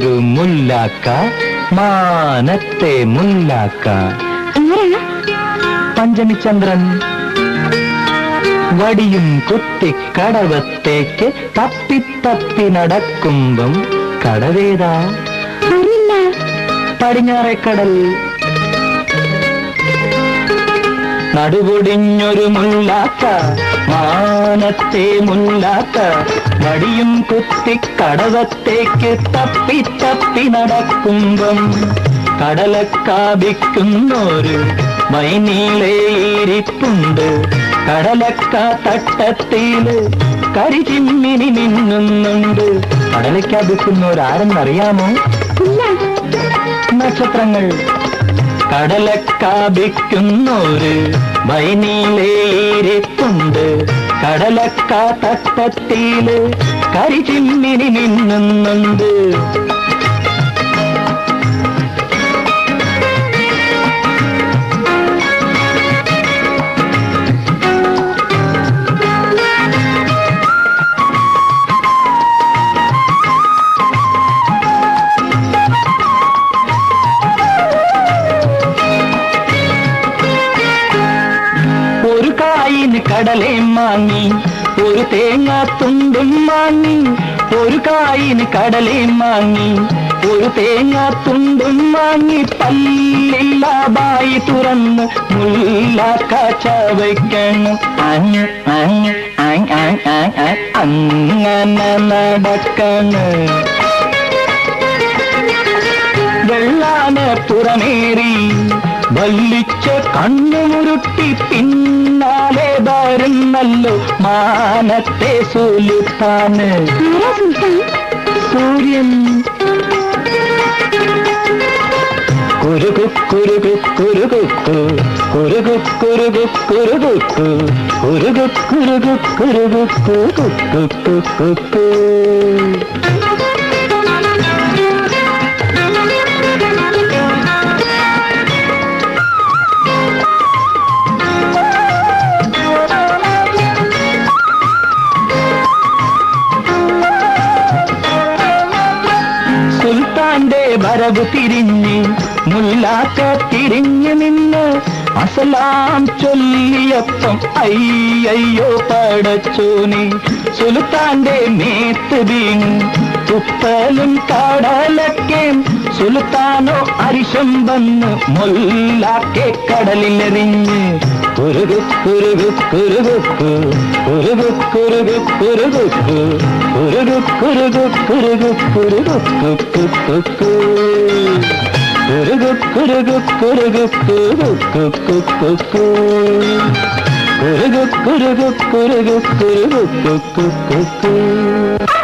ഒരു മുല്ലാക്ക, മാനത്തെ മുല്ലാക്ക. പഞ്ചമിചന്ദ്രൻ. വടിയും കുത്തി കടവത്തേക്ക് തപ്പി തപ്പി നടക്കുമ്പം കടവേതാ? പടിഞ്ഞാറേക്കടൽ. നടുപൊടിഞ്ഞൊരു മുല്ലാക്ക, മാനത്തെ മുല്ലാക്ക. വടിയും കുത്തി കടവത്തേക്ക് തപ്പി തപ്പി നടക്കുമ്പം കടലക്കാപിക്കുന്നൊരു മൈനീളേരിപ്പുണ്ട്. കടലക്ക തട്ടത്തില് കരിചിമ്മിനി മിന്നുന്നുണ്ട്. കടലക്കാപിക്കുന്നവരാരെന്നറിയാമോ? നക്ഷത്രങ്ങൾ. കടലക്കാപിക്കുന്നൊരു മൈനീളേരിപ്പുണ്ട്. കടലക്ക തട്ടത്തില് കരിചിമ്മിനി മിന്നുന്നുണ്ട്. കടലേ മാങ്ങി ഒരു തേങ്ങാത്തുണ്ടും മാങ്ങി. ഒരു കായിന് കടലേ മാങ്ങി ഒരു തേങ്ങാത്തുണ്ടും മാങ്ങി. പല്ലില്ലാതായി തുറന്ന് മുല്ലാക്ക ചവയ്ക്കണം. അങ്ങനെ നടക്കണ്. വെള്ളാന പുറമേറി വല്ലിച്ച കണ്ണുമുരുട്ടി പിന്നാലെ വരുന്നല്ലോ മാനത്തെ സുൽത്താന്. സൂര്യൻ. കുരുകു കുരുകു കുരുകുക്കു കുരുകു കുരുകു കുരുകുക്കു കുരുകു കുരുകു കുരുകുക്കു കുക്കു. സുൽത്താന്റെ വരവ് തിരിഞ്ഞ് മുല്ലാക്ക തിരിഞ്ഞു നിന്ന് അസലാം ചൊല്ലിയപ്പം അയ്യോ പടച്ചോനെ. സുൽത്താന്റെ മേത്ത് വീണു തുപ്പലും കടലക്കെ. സുൽത്താനോ അരിശം വന്ന് മുല്ലാക്കെ കടലിലെറിഞ്ഞ്. കുരുകു കുരുകു കുരുകുക്കു കുരുകു കുരുകു കുരുകുക്കു കുരുകു കുരുകു കുരുകു കുരുകുക്കു കുരുകു കുരുകു കുരുകു കുരുകു കുരുകു കുരുകു കുരുകു കുരുകു.